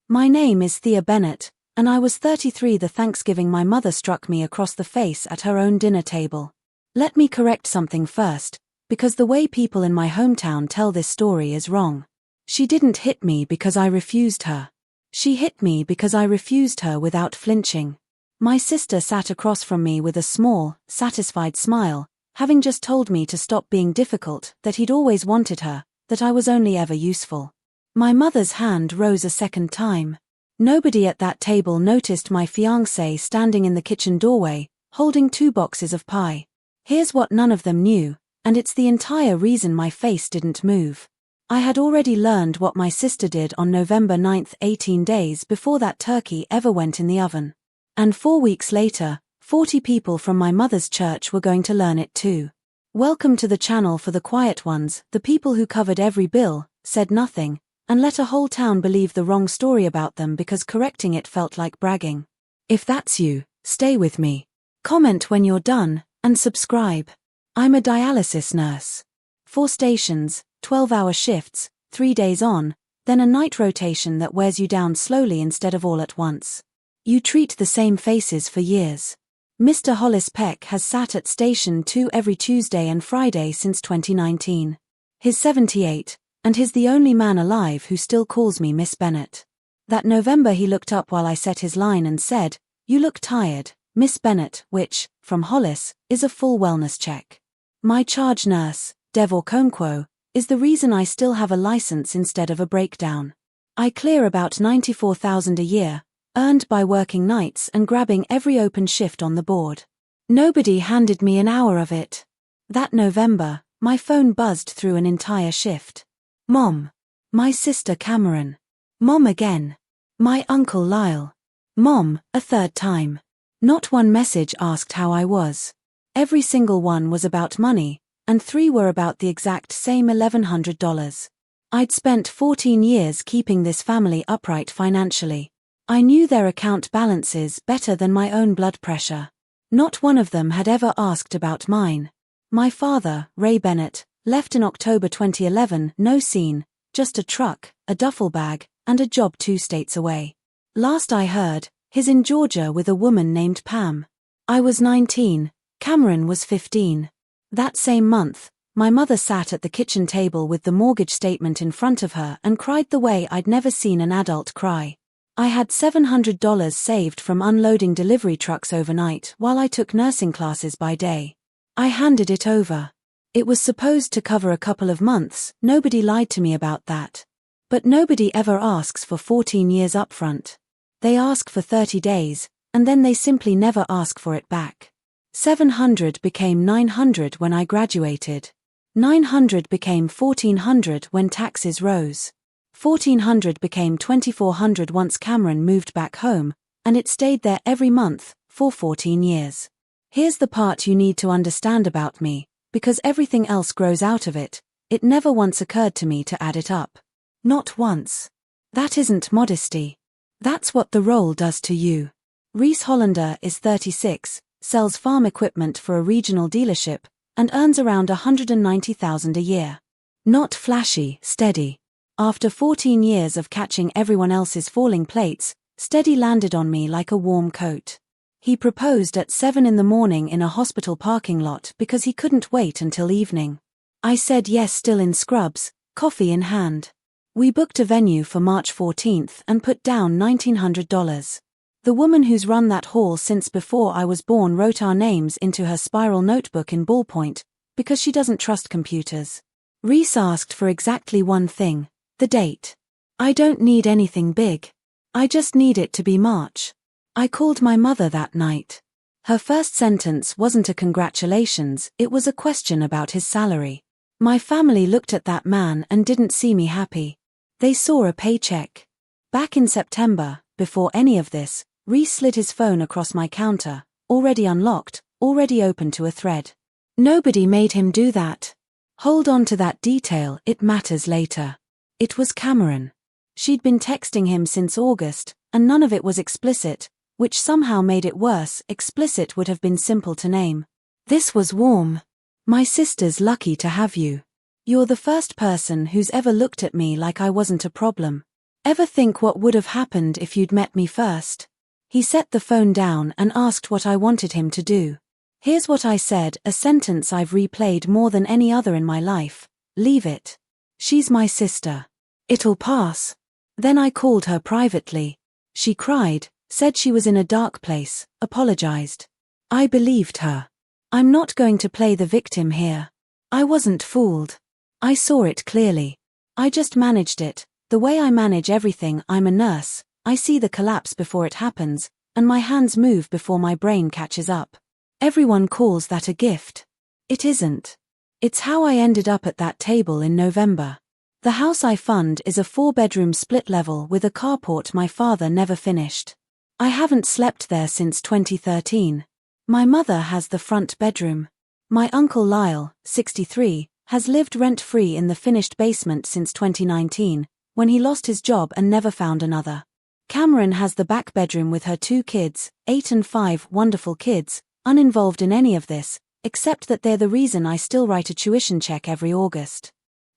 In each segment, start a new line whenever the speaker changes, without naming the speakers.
My name is Thea Bennett, and I was 33 the Thanksgiving my mother struck me across the face at her own dinner table. Let me correct something first, because the way people in my hometown tell this story is wrong. She didn't hit me because I refused her. She hit me because I refused her without flinching. My sister sat across from me with a small, satisfied smile, having just told me to stop being difficult, that he'd always wanted her, that I was only ever useful. My mother's hand rose a second time. Nobody at that table noticed my fiancé standing in the kitchen doorway, holding 2 boxes of pie. Here's what none of them knew, and it's the entire reason my face didn't move. I had already learned what my sister did on November 9th, 18 days before that turkey ever went in the oven. And 4 weeks later, 40 people from my mother's church were going to learn it too. Welcome to the channel for the quiet ones, the people who covered every bill, said nothing, and let a whole town believe the wrong story about them because correcting it felt like bragging. If that's you, stay with me. Comment when you're done, and subscribe. I'm a dialysis nurse. 4 stations, 12-hour shifts, 3 days on, then a night rotation that wears you down slowly instead of all at once. You treat the same faces for years. Mr. Hollis Peck has sat at Station 2 every Tuesday and Friday since 2019. He's 78. And he's the only man alive who still calls me Miss Bennett. That November he looked up while I set his line and said, "You look tired, Miss Bennett," which, from Hollis, is a full wellness check. My charge nurse, Dev Okonkwo, is the reason I still have a license instead of a breakdown. I clear about $94,000 a year, earned by working nights and grabbing every open shift on the board. Nobody handed me an hour of it. That November, my phone buzzed through an entire shift. Mom. My sister Cameron. Mom again. My uncle Lyle. Mom, a third time. Not one message asked how I was. Every single one was about money, and 3 were about the exact same $1,100. I'd spent 14 years keeping this family upright financially. I knew their account balances better than my own blood pressure. Not one of them had ever asked about mine. My father, Ray Bennett, left in October 2011, no scene, just a truck, a duffel bag, and a job 2 states away. Last I heard, he's in Georgia with a woman named Pam. I was 19, Cameron was 15. That same month, my mother sat at the kitchen table with the mortgage statement in front of her and cried the way I'd never seen an adult cry. I had $700 saved from unloading delivery trucks overnight while I took nursing classes by day. I handed it over. It was supposed to cover a couple of months, nobody lied to me about that. But nobody ever asks for 14 years upfront. They ask for 30 days, and then they simply never ask for it back. 700 became 900 when I graduated. 900 became 1400 when taxes rose. 1400 became 2400 once Cameron moved back home, and it stayed there every month, for 14 years. Here's the part you need to understand about me. Because everything else grows out of it, it never once occurred to me to add it up. Not once. That isn't modesty. That's what the role does to you. Reese Hollander is 36, sells farm equipment for a regional dealership, and earns around $190,000 a year. Not flashy, steady. After 14 years of catching everyone else's falling plates, steady landed on me like a warm coat. He proposed at 7 in the morning in a hospital parking lot because he couldn't wait until evening. I said yes, still in scrubs, coffee in hand. We booked a venue for March 14th and put down $1,900. The woman who's run that hall since before I was born wrote our names into her spiral notebook in ballpoint, because she doesn't trust computers. Reese asked for exactly one thing, the date. I don't need anything big. I just need it to be March. I called my mother that night. Her first sentence wasn't a congratulations, it was a question about his salary. My family looked at that man and didn't see me happy. They saw a paycheck. Back in September, before any of this, Reese slid his phone across my counter, already unlocked, already open to a thread. Nobody made him do that. Hold on to that detail, it matters later. It was Cameron. She'd been texting him since August, and none of it was explicit, which somehow made it worse. Explicit would have been simple to name. This was warm. My sister's lucky to have you. You're the first person who's ever looked at me like I wasn't a problem. Ever think what would have happened if you'd met me first? He set the phone down and asked what I wanted him to do. Here's what I said, a sentence I've replayed more than any other in my life. Leave it. She's my sister. It'll pass. Then I called her privately. She cried, said she was in a dark place, apologized. I believed her. I'm not going to play the victim here. I wasn't fooled. I saw it clearly. I just managed it. The way I manage everything, I'm a nurse. I see the collapse before it happens, and my hands move before my brain catches up. Everyone calls that a gift. It isn't. It's how I ended up at that table in November. The house I fund is a 4-bedroom split level with a carport my father never finished. I haven't slept there since 2013. My mother has the front bedroom. My uncle Lyle, 63, has lived rent-free in the finished basement since 2019, when he lost his job and never found another. Cameron has the back bedroom with her 2 kids, 8 and 5 wonderful kids, uninvolved in any of this, except that they're the reason I still write a tuition check every August.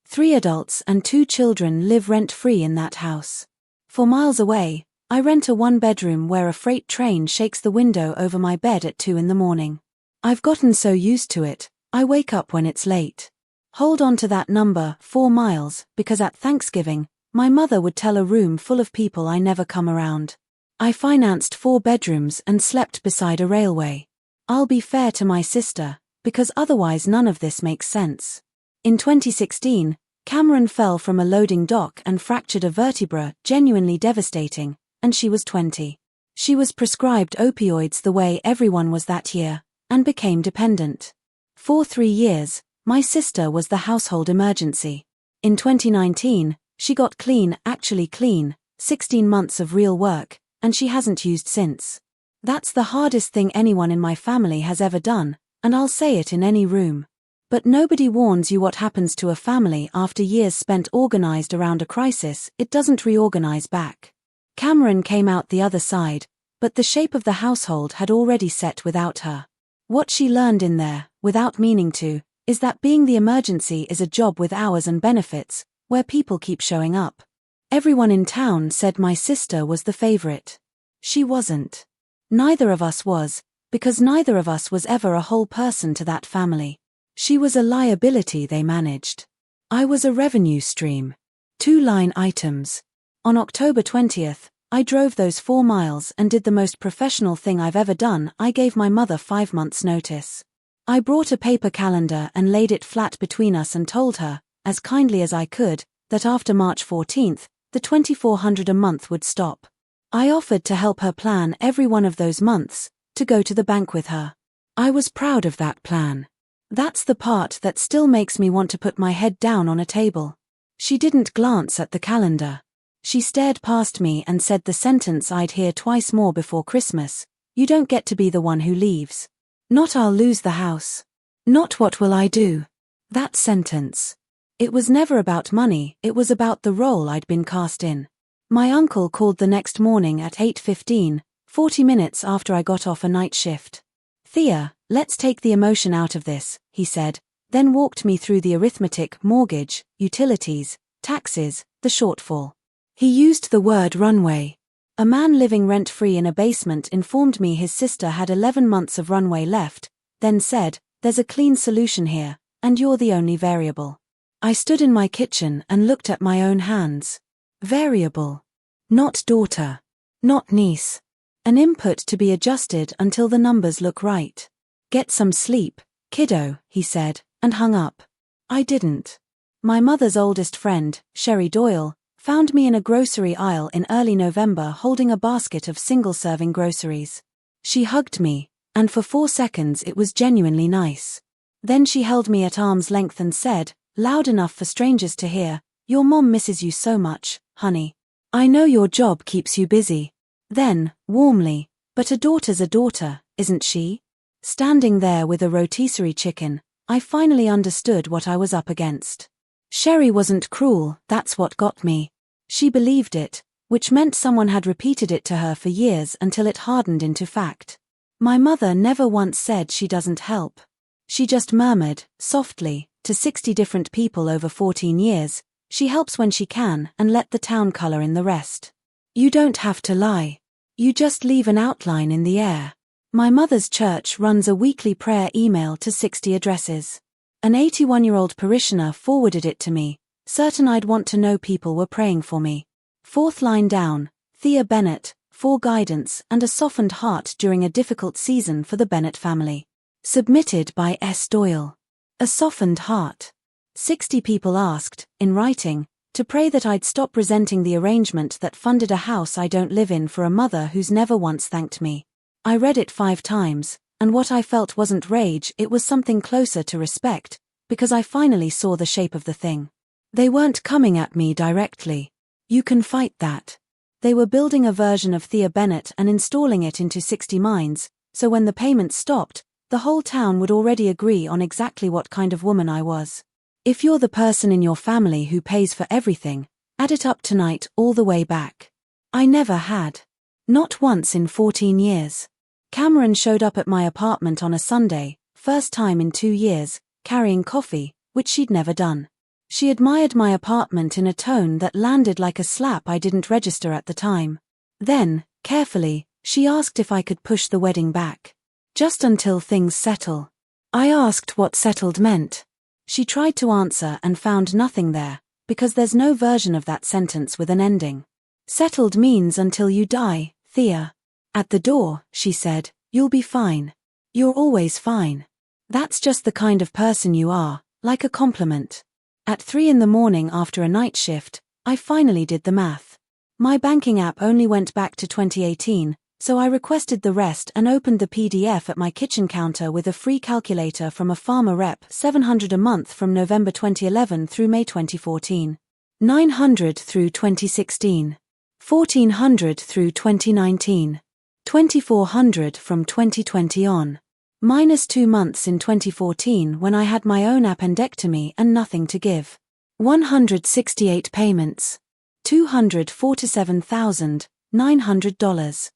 3 adults and 2 children live rent-free in that house. 4 miles away, I rent a 1-bedroom where a freight train shakes the window over my bed at 2 in the morning. I've gotten so used to it, I wake up when it's late. Hold on to that number, 4 miles, because at Thanksgiving, my mother would tell a room full of people I never come around. I financed 4 bedrooms and slept beside a railway. I'll be fair to my sister, because otherwise none of this makes sense. In 2016, Cameron fell from a loading dock and fractured a vertebra, genuinely devastating, and she was 20. She was prescribed opioids the way everyone was that year, and became dependent. For 3 years, my sister was the household emergency. In 2019, she got clean, actually clean, 16 months of real work, and she hasn't used since. That's the hardest thing anyone in my family has ever done, and I'll say it in any room. But nobody warns you what happens to a family after years spent organized around a crisis. It doesn't reorganize back. Cameron came out the other side, but the shape of the household had already set without her. What she learned in there, without meaning to, is that being the emergency is a job with hours and benefits, where people keep showing up. Everyone in town said my sister was the favorite. She wasn't. Neither of us was, because neither of us was ever a whole person to that family. She was a liability they managed. I was a revenue stream. 2 line items. On October 20th, I drove those 4 miles and did the most professional thing I've ever done. I gave my mother 5 months' notice. I brought a paper calendar and laid it flat between us and told her, as kindly as I could, that after March 14th, the $2,400 a month would stop. I offered to help her plan every one of those months, to go to the bank with her. I was proud of that plan. That's the part that still makes me want to put my head down on a table. She didn't glance at the calendar. She stared past me and said the sentence I'd hear twice more before Christmas: "You don't get to be the one who leaves." Not "I'll lose the house." Not "what will I do." That sentence. It was never about money, it was about the role I'd been cast in. My uncle called the next morning at 8:15, 40 minutes after I got off a night shift. "Thea, let's take the emotion out of this," he said, then walked me through the arithmetic, mortgage, utilities, taxes, the shortfall. He used the word runway. A man living rent-free in a basement informed me his sister had 11 months of runway left, then said, "There's a clean solution here, and you're the only variable." I stood in my kitchen and looked at my own hands. Variable. Not daughter. Not niece. An input to be adjusted until the numbers look right. "Get some sleep, kiddo," he said, and hung up. I didn't. My mother's oldest friend, Sherry Doyle, found me in a grocery aisle in early November holding a basket of single-serving groceries. She hugged me, and for 4 seconds it was genuinely nice. Then she held me at arm's length and said, loud enough for strangers to hear, "Your mom misses you so much, honey. I know your job keeps you busy." Then, warmly, "But a daughter's a daughter, isn't she?" Standing there with a rotisserie chicken, I finally understood what I was up against. Sherry wasn't cruel, that's what got me. She believed it, which meant someone had repeated it to her for years until it hardened into fact. My mother never once said she doesn't help. She just murmured, softly, to 60 different people over 14 years, She helps when she can and let the town color in the rest. You don't have to lie. You just leave an outline in the air. My mother's church runs a weekly prayer email to 60 addresses. An 81-year-old parishioner forwarded it to me, certain I'd want to know people were praying for me. Fourth line down, Thea Bennett, for guidance and a softened heart during a difficult season for the Bennett family. Submitted by S. Doyle. A softened heart. 60 people asked, in writing, to pray that I'd stop resenting the arrangement that funded a house I don't live in for a mother who's never once thanked me. I read it 5 times, and what I felt wasn't rage, it was something closer to respect, because I finally saw the shape of the thing. They weren't coming at me directly. You can fight that. They were building a version of Thea Bennett and installing it into 60 minds, so when the payments stopped, the whole town would already agree on exactly what kind of woman I was. If you're the person in your family who pays for everything, add it up tonight all the way back. I never had. Not once in 14 years. Cameron showed up at my apartment on a Sunday, first time in 2 years, carrying coffee, which she'd never done. She admired my apartment in a tone that landed like a slap I didn't register at the time. Then, carefully, she asked if I could push the wedding back. Just until things settle. I asked what settled meant. She tried to answer and found nothing there, because there's no version of that sentence with an ending. Settled means until you die, Thea. At the door, she said, you'll be fine. You're always fine. That's just the kind of person you are, like a compliment. At 3 a.m. after a night shift, I finally did the math. My banking app only went back to 2018, so I requested the rest and opened the PDF at my kitchen counter with a free calculator from a farmer rep, $700 a month from November 2011 through May 2014. $900 through 2016. $1,400 through 2019. $2,400 from 2020 on. -2 months in 2014 when I had my own appendectomy and nothing to give. 168 payments. $247,900.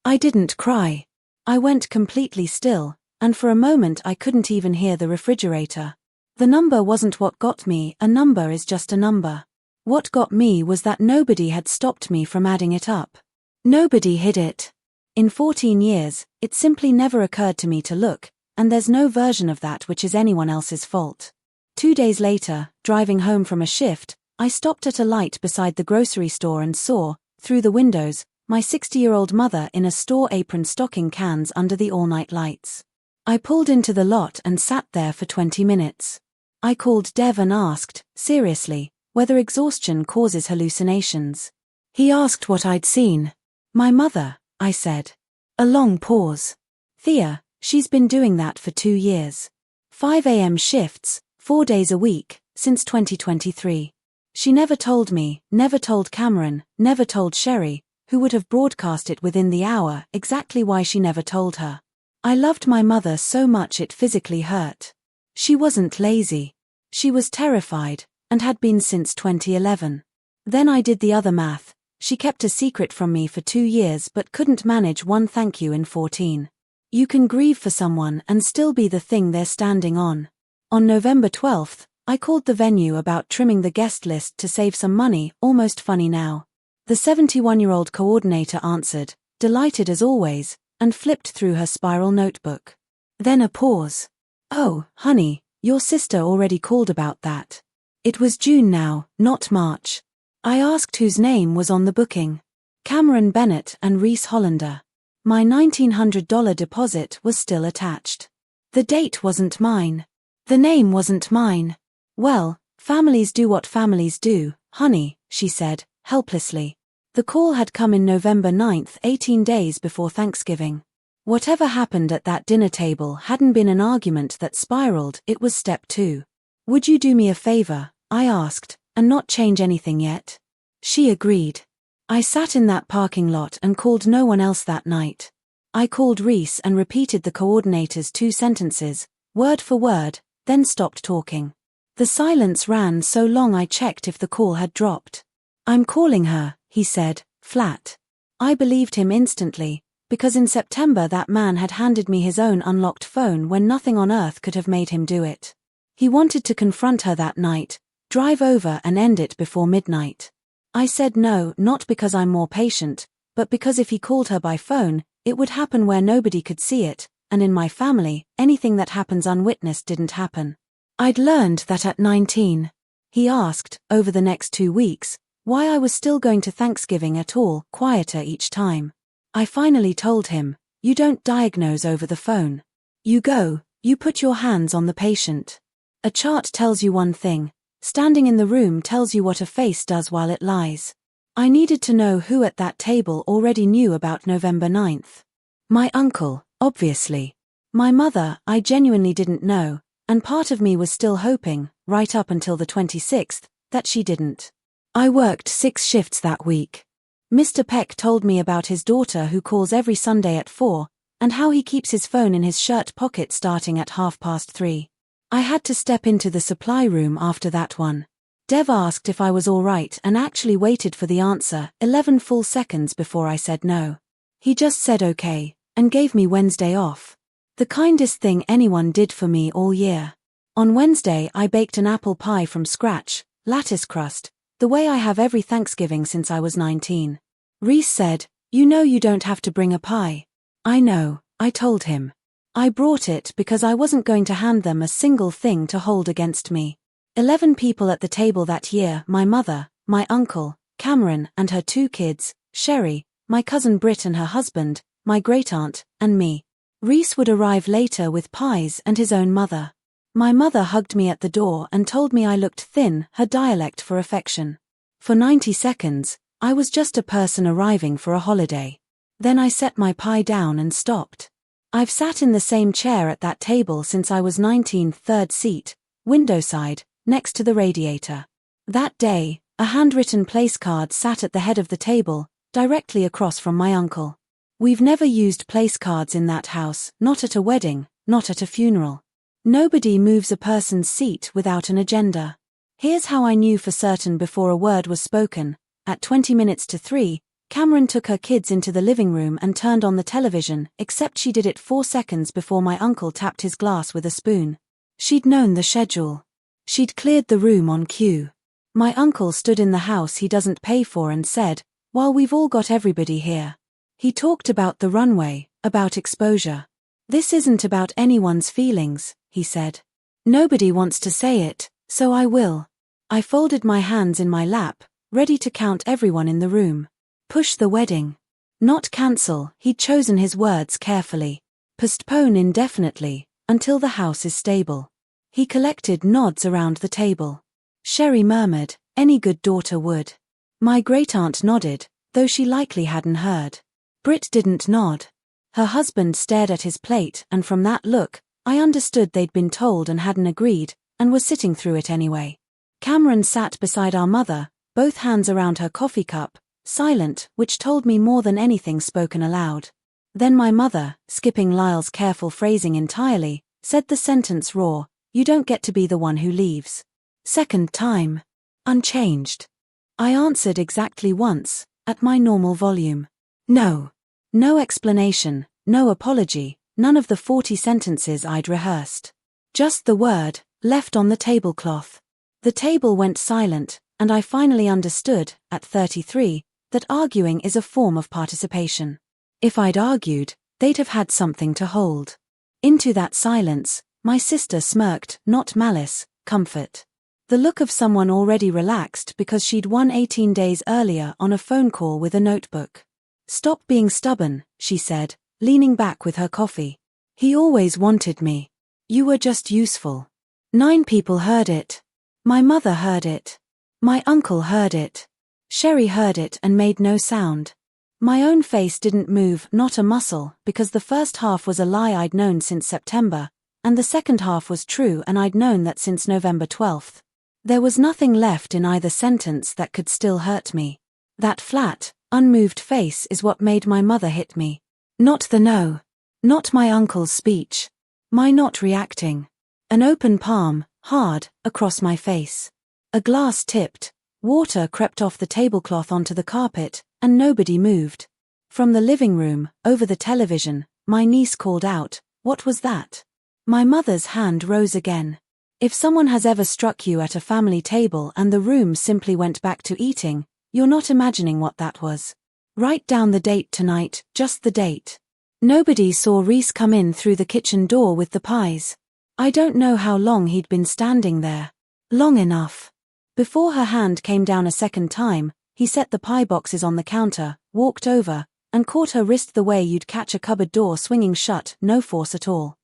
I didn't cry. I went completely still, and for a moment I couldn't even hear the refrigerator. The number wasn't what got me, a number is just a number. What got me was that nobody had stopped me from adding it up. Nobody hid it. In 14 years, it simply never occurred to me to look, and there's no version of that which is anyone else's fault. 2 days later, driving home from a shift, I stopped at a light beside the grocery store and saw, through the windows, my 60-year-old mother in a store apron stocking cans under the all-night lights. I pulled into the lot and sat there for 20 minutes. I called Dev and asked, seriously, whether exhaustion causes hallucinations. He asked what I'd seen. My mother, I said. A long pause. Thea, she's been doing that for 2 years. 5 a.m. shifts, 4 days a week, since 2023. She never told me, never told Cameron, never told Sherry, who would have broadcast it within the hour, exactly why she never told her. I loved my mother so much it physically hurt. She wasn't lazy. She was terrified, and had been since 2011. Then I did the other math. She kept a secret from me for 2 years but couldn't manage one thank you in 14. You can grieve for someone and still be the thing they're standing on. On November 12th, I called the venue about trimming the guest list to save some money, almost funny now. The 71-year-old coordinator answered, delighted as always, and flipped through her spiral notebook. Then a pause. Oh, honey, your sister already called about that. It was June now, not March. I asked whose name was on the booking. Cameron Bennett and Reese Hollander. My $1,900 deposit was still attached. The date wasn't mine. The name wasn't mine. Well, families do what families do, honey, she said, helplessly. The call had come in November 9th, 18 days before Thanksgiving. Whatever happened at that dinner table hadn't been an argument that spiraled, it was step 2. Would you do me a favor, I asked, and not change anything yet? She agreed. I sat in that parking lot and called no one else that night. I called Reese and repeated the coordinator's 2 sentences, word for word, then stopped talking. The silence ran so long I checked if the call had dropped. I'm calling her, he said, flat. I believed him instantly, because in September that man had handed me his own unlocked phone when nothing on earth could have made him do it. He wanted to confront her that night, Drive over and end it before midnight. I said no, not because I'm more patient, but because if he called her by phone, it would happen where nobody could see it, and in my family, anything that happens unwitnessed didn't happen. I'd learned that at 19. He asked, over the next 2 weeks, why I was still going to Thanksgiving at all, quieter each time. I finally told him, you don't diagnose over the phone. You go, you put your hands on the patient. A chart tells you one thing, standing in the room tells you what a face does while it lies. I needed to know who at that table already knew about November 9th. My uncle, obviously. My mother, I genuinely didn't know, and part of me was still hoping, right up until the 26th, that she didn't. I worked 6 shifts that week. Mr. Peck told me about his daughter who calls every Sunday at 4, and how he keeps his phone in his shirt pocket starting at 3:30. I had to step into the supply room after that one. Dev asked if I was all right and actually waited for the answer 11 full seconds before I said no. He just said okay, and gave me Wednesday off. The kindest thing anyone did for me all year. On Wednesday I baked an apple pie from scratch, lattice crust, the way I have every Thanksgiving since I was 19. Reese said, you know you don't have to bring a pie. I know, I told him. I brought it because I wasn't going to hand them a single thing to hold against me. 11 people at the table that year, my mother, my uncle, Cameron and her 2 kids, Sherry, my cousin Britt and her husband, my great-aunt, and me. Reese would arrive later with pies and his own mother. My mother hugged me at the door and told me I looked thin, her dialect for affection. For 90 seconds, I was just a person arriving for a holiday. Then I set my pie down and stopped. I've sat in the same chair at that table since I was 19, third seat, window side, next to the radiator. That day, a handwritten place card sat at the head of the table, directly across from my uncle. We've never used place cards in that house, not at a wedding, not at a funeral. Nobody moves a person's seat without an agenda. Here's how I knew for certain before a word was spoken. At 20 minutes to 3, Cameron took her kids into the living room and turned on the television, except she did it 4 seconds before my uncle tapped his glass with a spoon. She'd known the schedule. She'd cleared the room on cue. My uncle stood in the house he doesn't pay for and said, well, we've all got everybody here. He talked about the runway, about exposure. This isn't about anyone's feelings, he said. Nobody wants to say it, so I will. I folded my hands in my lap, ready to count everyone in the room. Push the wedding. Not cancel, he'd chosen his words carefully. Postpone indefinitely, until the house is stable. He collected nods around the table. Sherry murmured, any good daughter would. My great-aunt nodded, though she likely hadn't heard. Britt didn't nod. Her husband stared at his plate and from that look, I understood they'd been told and hadn't agreed, and were sitting through it anyway. Cameron sat beside our mother, both hands around her coffee cup, silent, which told me more than anything spoken aloud. Then my mother, skipping Lyle's careful phrasing entirely, said the sentence raw, you don't get to be the one who leaves. Second time. Unchanged. I answered exactly once, at my normal volume. No. No explanation, no apology, none of the 40 sentences I'd rehearsed. Just the word, left on the tablecloth. The table went silent, and I finally understood, at 33, that arguing is a form of participation. If I'd argued, they'd have had something to hold. Into that silence, my sister smirked, not malice, comfort. The look of someone already relaxed because she'd won 18 days earlier on a phone call with a notebook. Stop being stubborn, she said, leaning back with her coffee. He always wanted me. You were just useful. 9 people heard it. My mother heard it. My uncle heard it. Sherry heard it and made no sound. My own face didn't move, not a muscle, because the first half was a lie I'd known since September, and the second half was true and I'd known that since November 12th. There was nothing left in either sentence that could still hurt me. That flat, unmoved face is what made my mother hit me. Not the no. Not my uncle's speech. My not reacting. An open palm, hard, across my face. A glass tipped. Water crept off the tablecloth onto the carpet, and nobody moved. From the living room, over the television, my niece called out, "What was that?" My mother's hand rose again. If someone has ever struck you at a family table and the room simply went back to eating, you're not imagining what that was. Write down the date tonight, just the date. Nobody saw Reese come in through the kitchen door with the pies. I don't know how long he'd been standing there. Long enough. Before her hand came down a second time, he set the pie boxes on the counter, walked over, and caught her wrist the way you'd catch a cupboard door swinging shut, no force at all.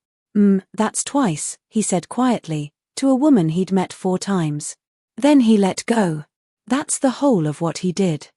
That's twice, he said quietly, to a woman he'd met 4 times. Then he let go. That's the whole of what he did.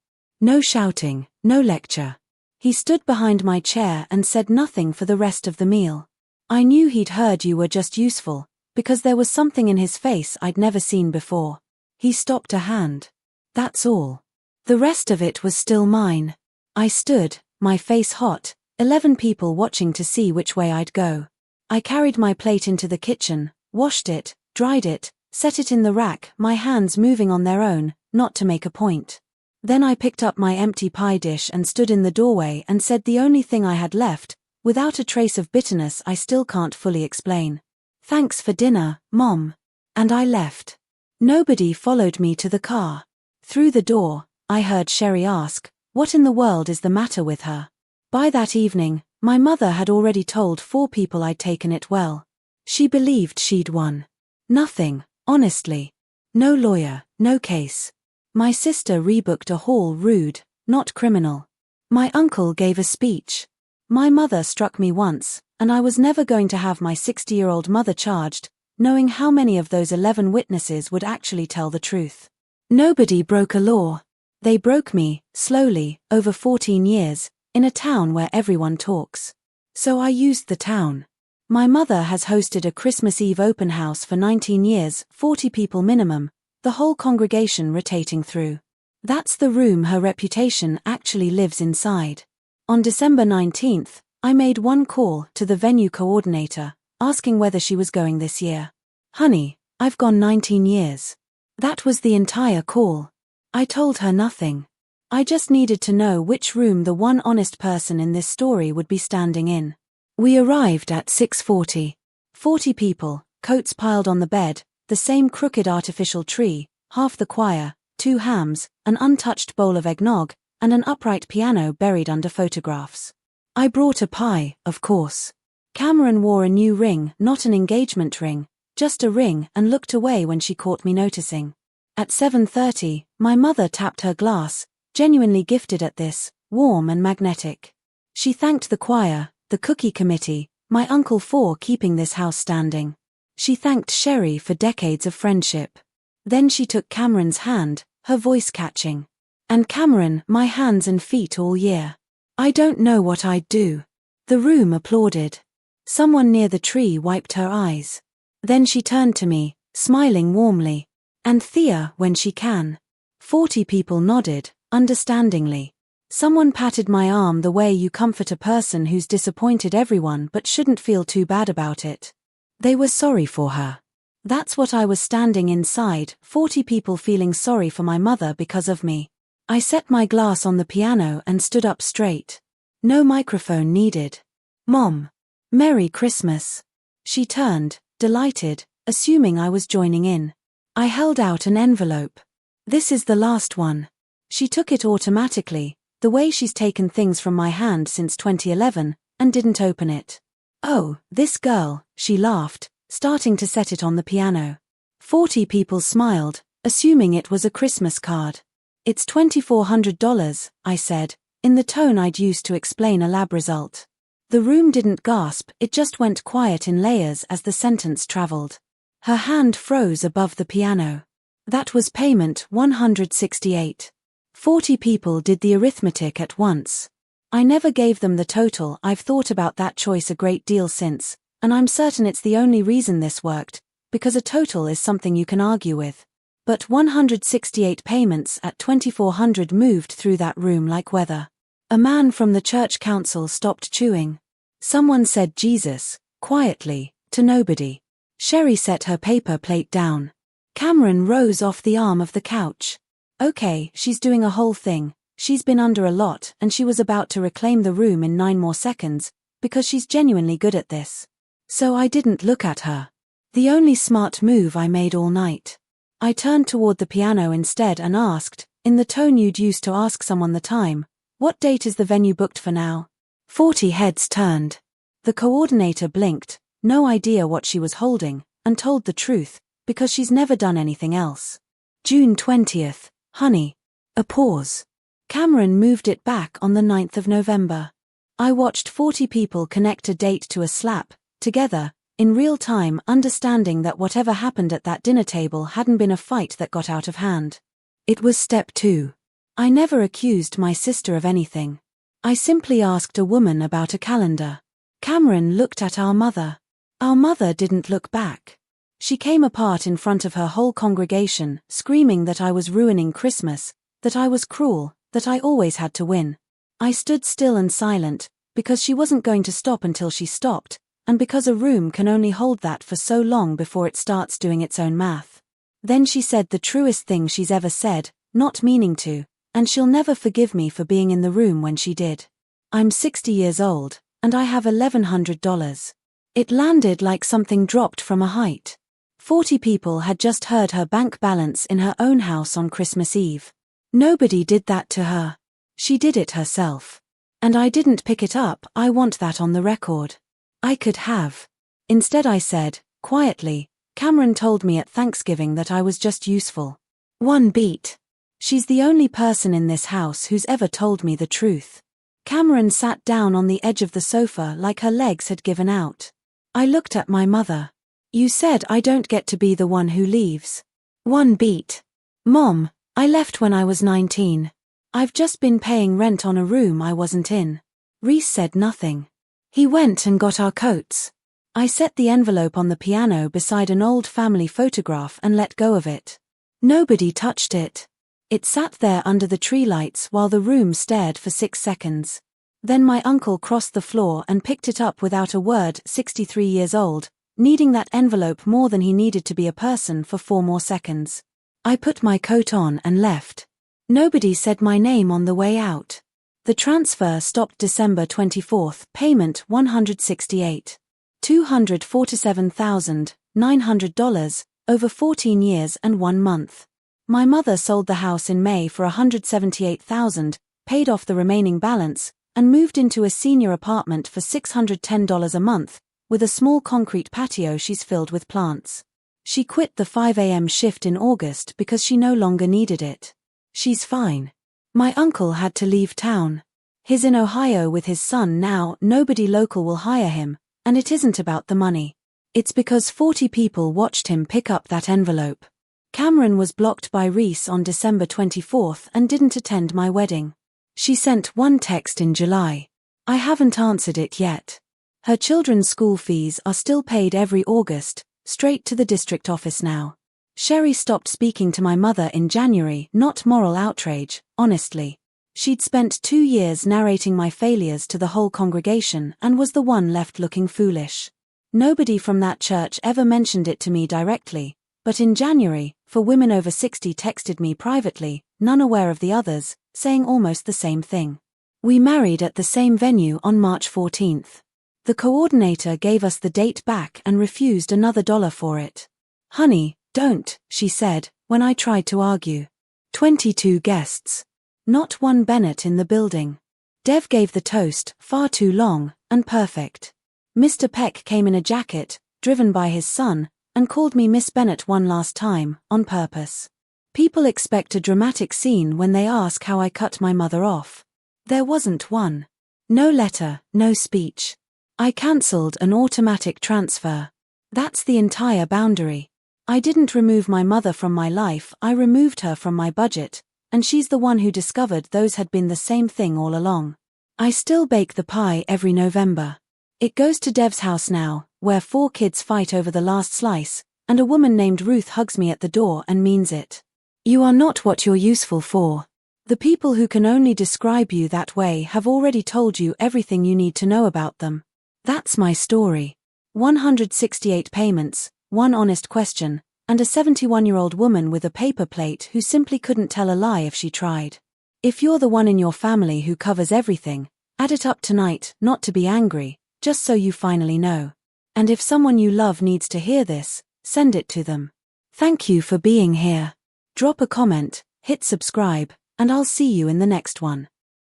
No shouting, no lecture. He stood behind my chair and said nothing for the rest of the meal. I knew he'd heard you were just useful, because there was something in his face I'd never seen before. He stopped a hand. That's all. The rest of it was still mine. I stood, my face hot, 11 people watching to see which way I'd go. I carried my plate into the kitchen, washed it, dried it, set it in the rack, my hands moving on their own, not to make a point. Then I picked up my empty pie dish and stood in the doorway and said the only thing I had left, without a trace of bitterness I still can't fully explain. Thanks for dinner, Mom. And I left. Nobody followed me to the car. Through the door, I heard Sherry ask, what in the world is the matter with her? By that evening, my mother had already told 4 people I'd taken it well. She believed she'd won. Nothing, honestly. No lawyer, no case. My sister rebooked a haul rude, not criminal. My uncle gave a speech. My mother struck me once, and I was never going to have my 60-year-old mother charged, knowing how many of those 11 witnesses would actually tell the truth. Nobody broke a law. They broke me, slowly, over 14 years, in a town where everyone talks. So I used the town. My mother has hosted a Christmas Eve open house for 19 years, 40 people minimum, the whole congregation rotating through. That's the room her reputation actually lives inside. On December 19th, I made one call to the venue coordinator, asking whether she was going this year. Honey, I've gone 19 years. That was the entire call. I told her nothing. I just needed to know which room the one honest person in this story would be standing in. We arrived at 6:40. 40 people, coats piled on the bed, the same crooked artificial tree, half the choir, 2 hams, an untouched bowl of eggnog, and an upright piano buried under photographs. I brought a pie, of course. Cameron wore a new ring, not an engagement ring, just a ring, and looked away when she caught me noticing. At 7:30, my mother tapped her glass, genuinely gifted at this, warm and magnetic. She thanked the choir, the cookie committee, my uncle for keeping this house standing. She thanked Sherry for decades of friendship. Then she took Cameron's hand, her voice catching. And Cameron, my hands and feet all year. I don't know what I'd do. The room applauded. Someone near the tree wiped her eyes. Then she turned to me, smiling warmly. And Thea, when she can. 40 people nodded, understandingly. Someone patted my arm the way you comfort a person who's disappointed everyone but shouldn't feel too bad about it. They were sorry for her. That's what I was standing inside, 40 people feeling sorry for my mother because of me. I set my glass on the piano and stood up straight. No microphone needed. Mom. Merry Christmas. She turned, delighted, assuming I was joining in. I held out an envelope. This is the last one. She took it automatically, the way she's taken things from my hand since 2011, and didn't open it. Oh, this girl, she laughed, starting to set it on the piano. 40 people smiled, assuming it was a Christmas card. It's $2,400, I said, in the tone I'd used to explain a lab result. The room didn't gasp, it just went quiet in layers as the sentence traveled. Her hand froze above the piano. That was payment 168. 40 people did the arithmetic at once. I never gave them the total. I've thought about that choice a great deal since, and I'm certain it's the only reason this worked, because a total is something you can argue with. But 168 payments at $2,400 moved through that room like weather. A man from the church council stopped chewing. Someone said Jesus, quietly, to nobody. Sherry set her paper plate down. Cameron rose off the arm of the couch. Okay, she's doing a whole thing. She's been under a lot and she was about to reclaim the room in 9 more seconds, because she's genuinely good at this. So I didn't look at her. The only smart move I made all night. I turned toward the piano instead and asked, in the tone you'd use to ask someone the time, "What date is the venue booked for now?" 40 heads turned. The coordinator blinked, no idea what she was holding, and told the truth, because she's never done anything else. June 20th, honey. A pause. Cameron moved it back on the 9th of November. I watched 40 people connect a date to a slap, together, in real time, understanding that whatever happened at that dinner table hadn't been a fight that got out of hand. It was step 2. I never accused my sister of anything. I simply asked a woman about a calendar. Cameron looked at our mother. Our mother didn't look back. She came apart in front of her whole congregation, screaming that I was ruining Christmas, that I was cruel, that I always had to win. I stood still and silent, because she wasn't going to stop until she stopped, and because a room can only hold that for so long before it starts doing its own math. Then she said the truest thing she's ever said, not meaning to, and she'll never forgive me for being in the room when she did. I'm 60 years old, and I have $1,100. It landed like something dropped from a height. 40 people had just heard her bank balance in her own house on Christmas Eve. Nobody did that to her. She did it herself. And I didn't pick it up. I want that on the record. I could have. Instead I said, quietly, Cameron told me at Thanksgiving that I was just useful. One beat. She's the only person in this house who's ever told me the truth. Cameron sat down on the edge of the sofa like her legs had given out. I looked at my mother. You said I don't get to be the one who leaves. One beat. Mom, I left when I was 19. I've just been paying rent on a room I wasn't in. Reese said nothing. He went and got our coats. I set the envelope on the piano beside an old family photograph and let go of it. Nobody touched it. It sat there under the tree lights while the room stared for 6 seconds. Then my uncle crossed the floor and picked it up without a word, 63 years old, needing that envelope more than he needed to be a person for 4 more seconds. I put my coat on and left. Nobody said my name on the way out. The transfer stopped December 24th, payment $168. $247,900, over 14 years and 1 month. My mother sold the house in May for $178,000, paid off the remaining balance, and moved into a senior apartment for $610 a month, with a small concrete patio she's filled with plants. She quit the 5 a.m. shift in August because she no longer needed it. She's fine. My uncle had to leave town. He's in Ohio with his son now. Nobody local will hire him, and it isn't about the money. It's because 40 people watched him pick up that envelope. Cameron was blocked by Reese on December 24th and didn't attend my wedding. She sent one text in July. I haven't answered it yet. Her children's school fees are still paid every August, straight to the district office now. Sherry stopped speaking to my mother in January, not moral outrage, honestly. She'd spent 2 years narrating my failures to the whole congregation and was the one left looking foolish. Nobody from that church ever mentioned it to me directly, but in January, 4 women over 60 texted me privately, none aware of the others, saying almost the same thing. We married at the same venue on March 14th. The coordinator gave us the date back and refused another $1 for it. Honey, don't, she said, when I tried to argue. 22 guests. Not one Bennett in the building. Dev gave the toast, far too long, and perfect. Mr. Peck came in a jacket, driven by his son, and called me Miss Bennett one last time, on purpose. People expect a dramatic scene when they ask how I cut my mother off. There wasn't one. No letter, no speech. I cancelled an automatic transfer. That's the entire boundary. I didn't remove my mother from my life, I removed her from my budget, and she's the one who discovered those had been the same thing all along. I still bake the pie every November. It goes to Dev's house now, where 4 kids fight over the last slice, and a woman named Ruth hugs me at the door and means it. You are not what you're useful for. The people who can only describe you that way have already told you everything you need to know about them. That's my story. 168 payments, 1 honest question, and a 71-year-old woman with a paper plate who simply couldn't tell a lie if she tried. If you're the one in your family who covers everything, add it up tonight, not to be angry, just so you finally know. And if someone you love needs to hear this, send it to them. Thank you for being here. Drop a comment, hit subscribe, and I'll see you in the next one.